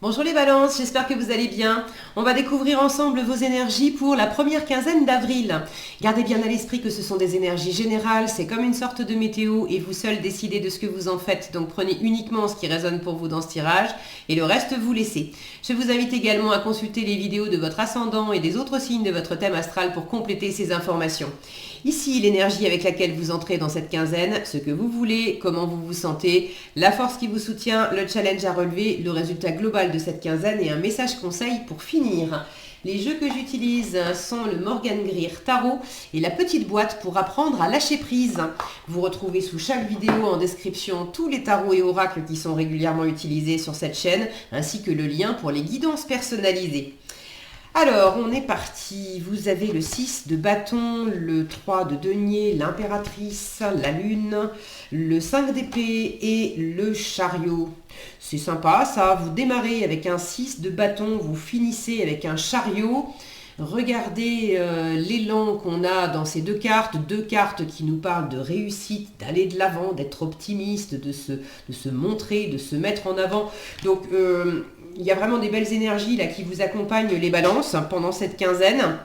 Bonjour les balances, j'espère que vous allez bien. On va découvrir ensemble vos énergies pour la première quinzaine d'avril. Gardez bien à l'esprit que ce sont des énergies générales, c'est comme une sorte de météo et vous seuls décidez de ce que vous en faites. Donc prenez uniquement ce qui résonne pour vous dans ce tirage et le reste vous laissez. Je vous invite également à consulter les vidéos de votre ascendant et des autres signes de votre thème astral pour compléter ces informations. Ici, l'énergie avec laquelle vous entrez dans cette quinzaine, ce que vous voulez, comment vous vous sentez, la force qui vous soutient, le challenge à relever, le résultat global de cette quinzaine et un message conseil pour finir. Les jeux que j'utilise sont le Morgan Greer Tarot et la petite boîte pour apprendre à lâcher prise. Vous retrouvez sous chaque vidéo en description tous les tarots et oracles qui sont régulièrement utilisés sur cette chaîne, ainsi que le lien pour les guidances personnalisées. Alors, on est parti. Vous avez le 6 de bâton, le 3 de denier, l'impératrice, la lune, le 5 d'épée et le chariot. C'est sympa, ça. Vous démarrez avec un 6 de bâton, vous finissez avec un chariot. Regardez l'élan qu'on a dans ces deux cartes qui nous parlent de réussite, d'aller de l'avant, d'être optimiste, de se montrer, de se mettre en avant. Donc, il y a vraiment des belles énergies là qui vous accompagnent les balances pendant cette quinzaine.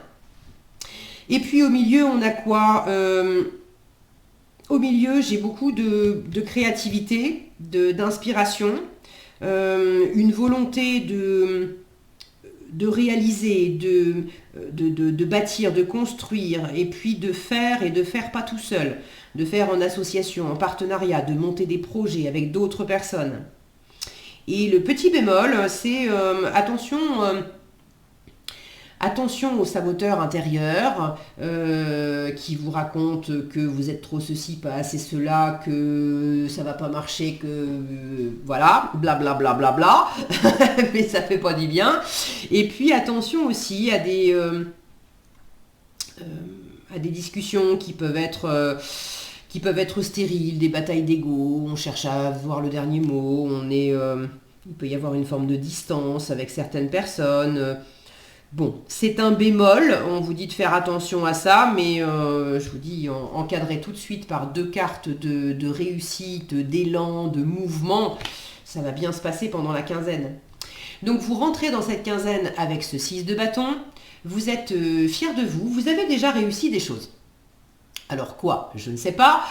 Et puis au milieu, on a quoi au milieu, j'ai beaucoup de créativité, d'inspiration, une volonté de réaliser, de bâtir, de construire, et puis de faire pas tout seul, de faire en association, en partenariat, de monter des projets avec d'autres personnes. Et le petit bémol, c'est attention aux saboteurs intérieurs qui vous racontent que vous êtes trop ceci, pas assez cela, que ça va pas marcher, que voilà, blablabla, bla, bla, bla, bla. Mais ça fait pas du bien. Et puis attention aussi à des discussions qui peuvent être stériles, des batailles d'ego, on cherche à avoir le dernier mot, il peut y avoir une forme de distance avec certaines personnes. Bon, c'est un bémol, on vous dit de faire attention à ça, mais je vous dis, encadrez tout de suite par deux cartes de réussite, d'élan, de mouvement, ça va bien se passer pendant la quinzaine. Donc vous rentrez dans cette quinzaine avec ce 6 de bâton, vous êtes fiers de vous, vous avez déjà réussi des choses. Alors quoi? Je ne sais pas.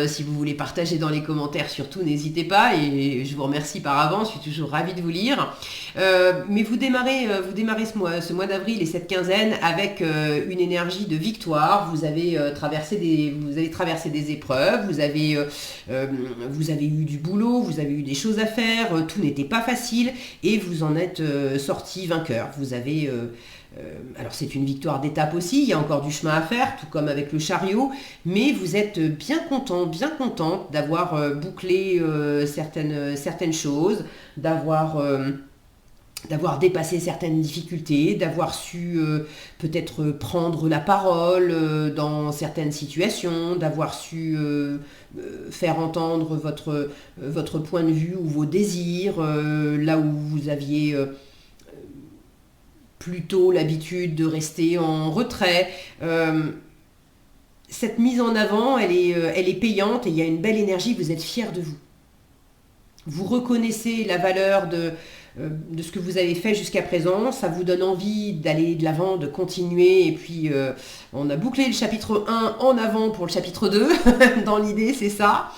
Si vous voulez partager dans les commentaires, surtout n'hésitez pas et je vous remercie par avance, je suis toujours ravie de vous lire. Mais vous démarrez ce mois d'avril et cette quinzaine avec une énergie de victoire. Vous allez traverser des épreuves, vous avez eu du boulot, vous avez eu des choses à faire, tout n'était pas facile et vous en êtes sorti vainqueur. Vous avez... alors c'est une victoire d'étape aussi, il y a encore du chemin à faire, tout comme avec le chariot, mais vous êtes bien contente d'avoir bouclé certaines choses, d'avoir dépassé certaines difficultés, d'avoir su peut-être prendre la parole dans certaines situations, d'avoir su faire entendre votre point de vue ou vos désirs, là où vous aviez... plutôt l'habitude de rester en retrait. Cette mise en avant, elle est payante et il y a une belle énergie, vous êtes fiers de vous. Vous reconnaissez la valeur de ce que vous avez fait jusqu'à présent, ça vous donne envie d'aller de l'avant, de continuer, et puis on a bouclé le chapitre 1 en avant pour le chapitre 2, dans l'idée c'est ça.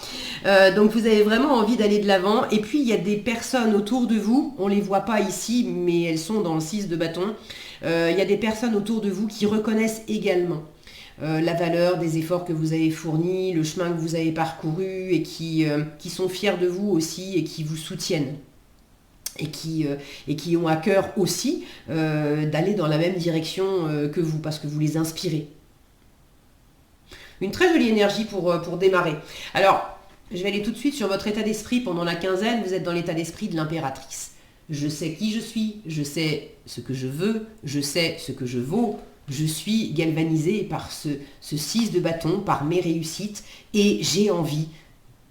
Donc vous avez vraiment envie d'aller de l'avant, et puis il y a des personnes autour de vous, on ne les voit pas ici, mais elles sont dans le 6 de bâton, il y a des personnes autour de vous qui reconnaissent également la valeur des efforts que vous avez fournis, le chemin que vous avez parcouru, et qui sont fiers de vous aussi, et qui vous soutiennent. Et qui ont à cœur aussi d'aller dans la même direction que vous, parce que vous les inspirez. Une très jolie énergie pour démarrer. Alors, je vais aller tout de suite sur votre état d'esprit pendant la quinzaine. Vous êtes dans l'état d'esprit de l'impératrice. Je sais qui je suis, je sais ce que je veux, je sais ce que je vaux. Je suis galvanisée par ce 6 de bâton, par mes réussites, et j'ai envie.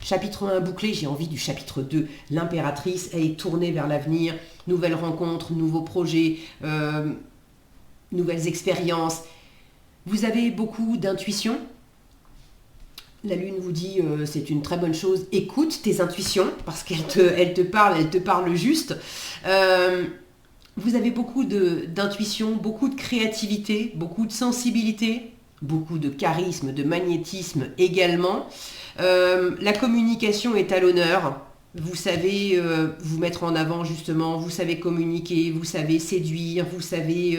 Chapitre 1 bouclé, j'ai envie du chapitre 2. L'impératrice, elle est tournée vers l'avenir, nouvelles rencontres, nouveaux projets, nouvelles expériences. Vous avez beaucoup d'intuition, La Lune vous dit c'est une très bonne chose, écoute tes intuitions, parce qu'elle te parle juste. Vous avez beaucoup d'intuition, beaucoup de créativité, beaucoup de sensibilité, beaucoup de charisme, de magnétisme également. La communication est à l'honneur. Vous savez vous mettre en avant justement, vous savez communiquer, vous savez séduire, vous savez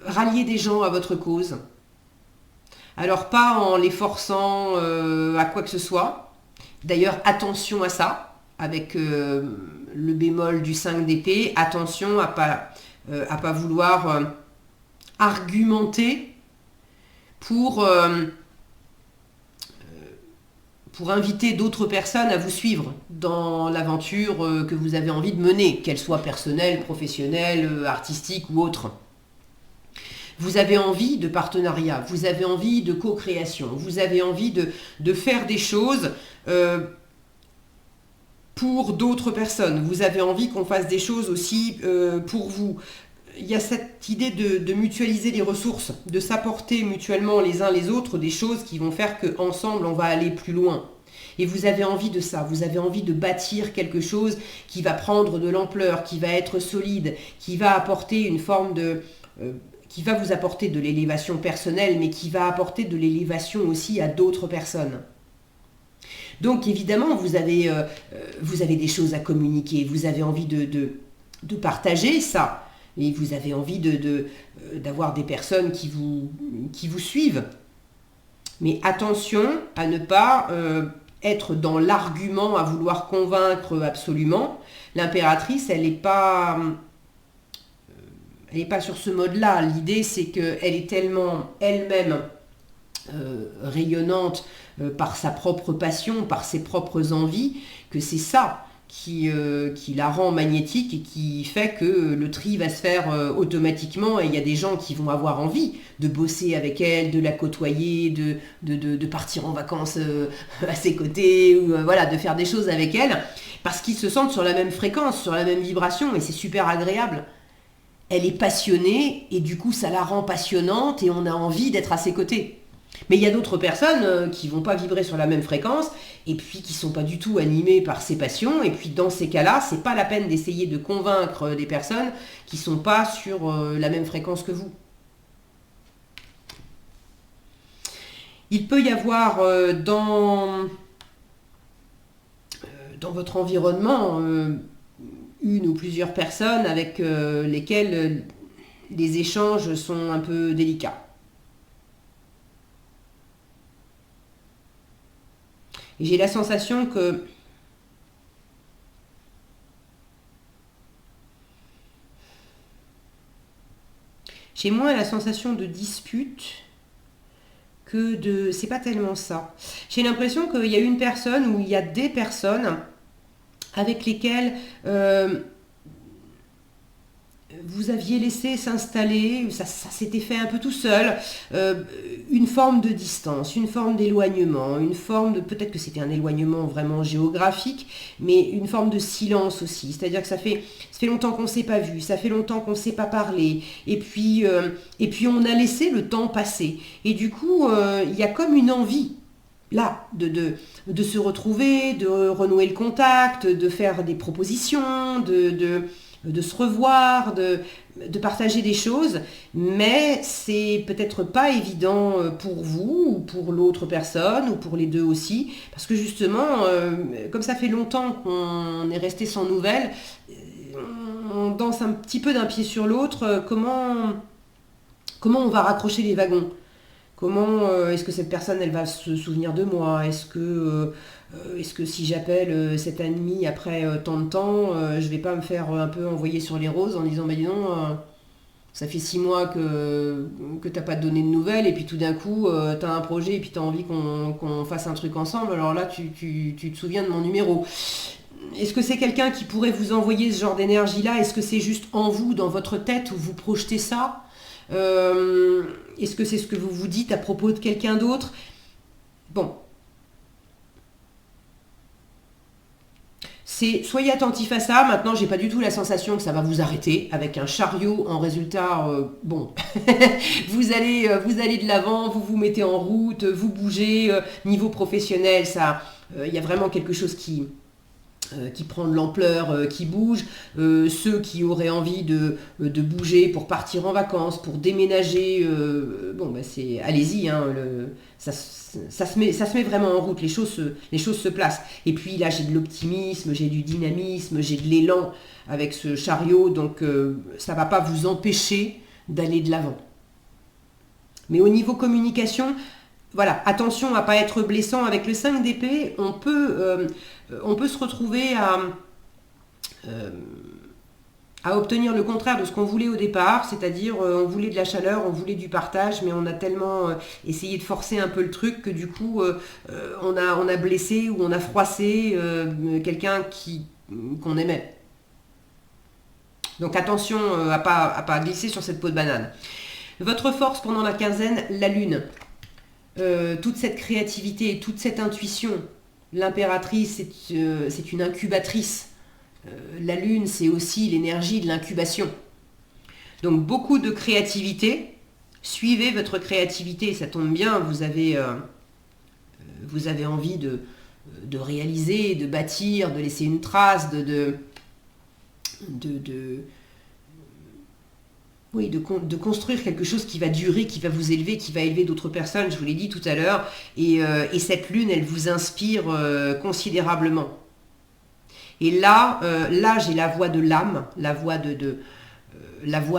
rallier des gens à votre cause. Alors pas en les forçant à quoi que ce soit. D'ailleurs, attention à ça, avec le bémol du 5 d'épée, attention à pas vouloir argumenter pour inviter d'autres personnes à vous suivre dans l'aventure que vous avez envie de mener, qu'elle soit personnelle, professionnelle, artistique ou autre. Vous avez envie de partenariat, vous avez envie de co-création, vous avez envie de faire des choses pour d'autres personnes. Vous avez envie qu'on fasse des choses aussi pour vous. Il y a cette idée de mutualiser les ressources, de s'apporter mutuellement les uns les autres des choses qui vont faire qu'ensemble on va aller plus loin. Et vous avez envie de ça, vous avez envie de bâtir quelque chose qui va prendre de l'ampleur, qui va être solide, qui va apporter une forme qui va vous apporter de l'élévation personnelle, mais qui va apporter de l'élévation aussi à d'autres personnes. Donc évidemment, vous avez des choses à communiquer, vous avez envie de partager ça. Et vous avez envie d'avoir des personnes qui vous suivent. Mais attention à ne pas être dans l'argument, à vouloir convaincre absolument. L'impératrice, elle n'est pas sur ce mode-là. L'idée, c'est qu'elle est tellement elle-même rayonnante par sa propre passion, par ses propres envies, que c'est ça qui la rend magnétique et qui fait que le tri va se faire automatiquement, et il y a des gens qui vont avoir envie de bosser avec elle, de la côtoyer, de partir en vacances à ses côtés, ou voilà, de faire des choses avec elle, parce qu'ils se sentent sur la même fréquence, sur la même vibration, et c'est super agréable. Elle est passionnée, et du coup ça la rend passionnante, et on a envie d'être à ses côtés. Mais il y a d'autres personnes qui ne vont pas vibrer sur la même fréquence et puis qui ne sont pas du tout animées par ces passions. Et puis dans ces cas-là, ce n'est pas la peine d'essayer de convaincre des personnes qui ne sont pas sur la même fréquence que vous. Il peut y avoir dans votre environnement une ou plusieurs personnes avec lesquelles les échanges sont un peu délicats. Et j'ai la sensation que j'ai moins la sensation de dispute que de... C'est pas tellement ça. J'ai l'impression qu'il y a une personne ou il y a des personnes avec lesquelles vous aviez laissé s'installer, ça s'était fait un peu tout seul, une forme de distance, une forme d'éloignement, une forme de, peut-être que c'était un éloignement vraiment géographique, mais une forme de silence aussi. C'est-à-dire que ça fait longtemps qu'on ne s'est pas vu, ça fait longtemps qu'on ne s'est pas parlé, et puis on a laissé le temps passer. Et du coup, il y a comme une envie, là, de se retrouver, de renouer le contact, de faire des propositions, de se revoir, de partager des choses, mais c'est peut-être pas évident pour vous, ou pour l'autre personne, ou pour les deux aussi, parce que justement, comme ça fait longtemps qu'on est resté sans nouvelles, on danse un petit peu d'un pied sur l'autre. Comment on va raccrocher les wagons? Comment est-ce que cette personne, elle va se souvenir de moi? Est-ce que si j'appelle cette amie après tant de temps, je vais pas me faire un peu envoyer sur les roses en disant bah dis donc, ça fait 6 mois que t'as pas donné de nouvelles, et puis tout d'un coup t'as un projet et puis t'as envie qu'on fasse un truc ensemble, alors là tu te souviens de mon numéro. Est-ce que c'est quelqu'un qui pourrait vous envoyer ce genre d'énergie-là? Est-ce que c'est juste en vous, dans votre tête, où vous projetez ça? Est-ce que c'est ce que vous vous dites à propos de quelqu'un d'autre? Bon. Soyez attentif à ça. Maintenant, j'ai pas du tout la sensation que ça va vous arrêter avec un chariot. En résultat, bon, vous allez de l'avant, vous vous mettez en route, vous bougez. Niveau professionnel, ça, il y a vraiment quelque chose qui prend de l'ampleur, qui bouge. Ceux qui auraient envie de bouger pour partir en vacances, pour déménager, bon, bah c'est, allez-y, hein, ça se met vraiment en route, les choses se placent. Et puis là, j'ai de l'optimisme, j'ai du dynamisme, j'ai de l'élan avec ce chariot, donc ça ne va pas vous empêcher d'aller de l'avant. Mais au niveau communication, voilà, attention à ne pas être blessant. Avec le 5 d'épée, on peut se retrouver à obtenir le contraire de ce qu'on voulait au départ, c'est-à-dire on voulait de la chaleur, on voulait du partage, mais on a tellement essayé de forcer un peu le truc que du coup on a blessé ou on a froissé quelqu'un qu'on aimait. Donc attention à pas glisser sur cette peau de banane. Votre force pendant la quinzaine, la lune. Toute cette créativité, toute cette intuition. L'impératrice, c'est une incubatrice. La lune, c'est aussi l'énergie de l'incubation. Donc beaucoup de créativité. Suivez votre créativité, ça tombe bien, vous avez envie de réaliser, de bâtir, de laisser une trace, de construire quelque chose qui va durer, qui va vous élever, qui va élever d'autres personnes, je vous l'ai dit tout à l'heure, et cette lune, elle vous inspire considérablement. Et là, j'ai la voix de l'âme, la voix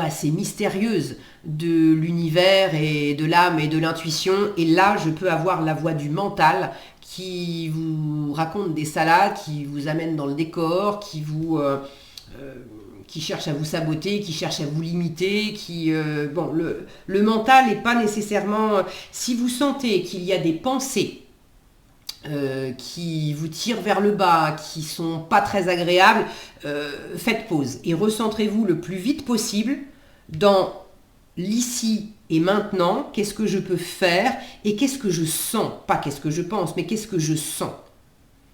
assez mystérieuse de l'univers et de l'âme et de l'intuition, et là, je peux avoir la voix du mental qui vous raconte des salades, qui vous amène dans le décor, qui cherche à vous saboter, qui cherche à vous limiter, bon, le mental n'est pas nécessairement... Si vous sentez qu'il y a des pensées qui vous tirent vers le bas, qui sont pas très agréables, faites pause et recentrez-vous le plus vite possible dans l'ici et maintenant. Qu'est-ce que je peux faire et qu'est-ce que je sens? Pas qu'est-ce que je pense, mais qu'est-ce que je sens?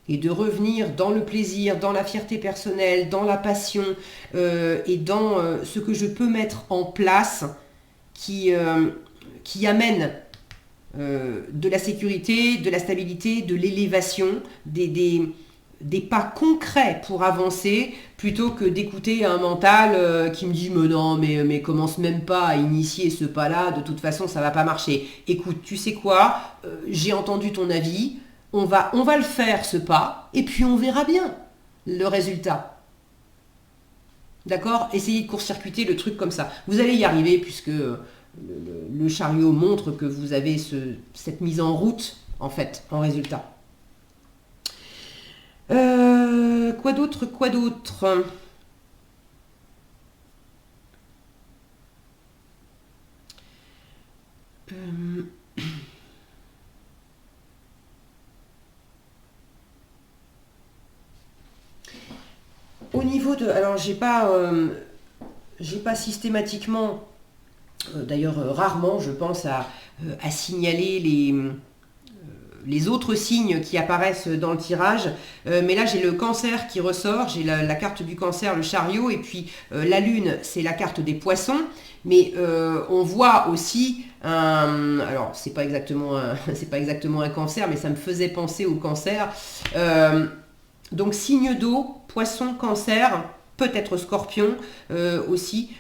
Et de revenir dans le plaisir, dans la fierté personnelle, dans la passion et dans ce que je peux mettre en place qui amène de la sécurité, de la stabilité, de l'élévation, des pas concrets pour avancer, plutôt que d'écouter un mental qui me dit « mais non, mais commence même pas à initier ce pas-là, de toute façon ça va pas marcher. Écoute, tu sais quoi, j'ai entendu ton avis, on va le faire ce pas, et puis on verra bien le résultat. » D'accord? Essayez de court-circuiter le truc comme ça. Vous allez y arriver puisque le chariot montre que vous avez cette mise en route, en fait, en résultat. Quoi d'autre? Au niveau de... Alors, j'ai pas systématiquement... D'ailleurs, rarement, je pense à signaler les autres signes qui apparaissent dans le tirage. Mais là, j'ai le cancer qui ressort. J'ai la carte du cancer, le chariot. Et puis, la lune, c'est la carte des poissons. Mais on voit aussi alors, c'est pas exactement un cancer, mais ça me faisait penser au cancer. Donc, signe d'eau, poisson, cancer... Peut-être scorpion aussi,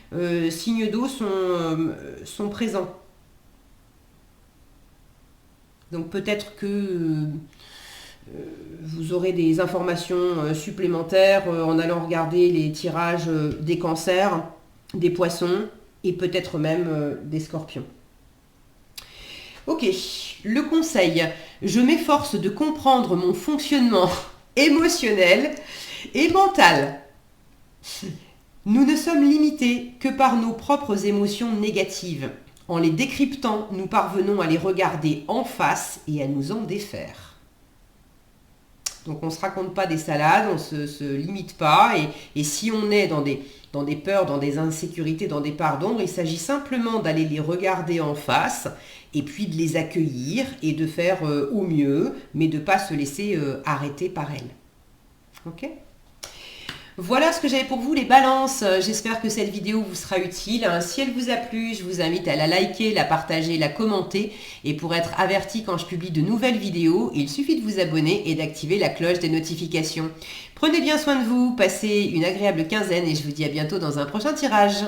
signes d'eau sont présents. Donc peut-être que vous aurez des informations supplémentaires en allant regarder les tirages des cancers, des poissons et peut-être même des scorpions. Ok, le conseil. Je m'efforce de comprendre mon fonctionnement émotionnel et mental. Nous ne sommes limités que par nos propres émotions négatives. En les décryptant, nous parvenons à les regarder en face et à nous en défaire. Donc on ne se raconte pas des salades, on ne se limite pas. Et si on est dans des peurs, dans des insécurités, dans des parts d'ombre, il s'agit simplement d'aller les regarder en face et puis de les accueillir et de faire au mieux, mais de ne pas se laisser arrêter par elles. Ok ? Voilà ce que j'avais pour vous les balances. J'espère que cette vidéo vous sera utile. Si elle vous a plu, je vous invite à la liker, la partager, la commenter. Et pour être averti quand je publie de nouvelles vidéos, il suffit de vous abonner et d'activer la cloche des notifications. Prenez bien soin de vous, passez une agréable quinzaine et je vous dis à bientôt dans un prochain tirage.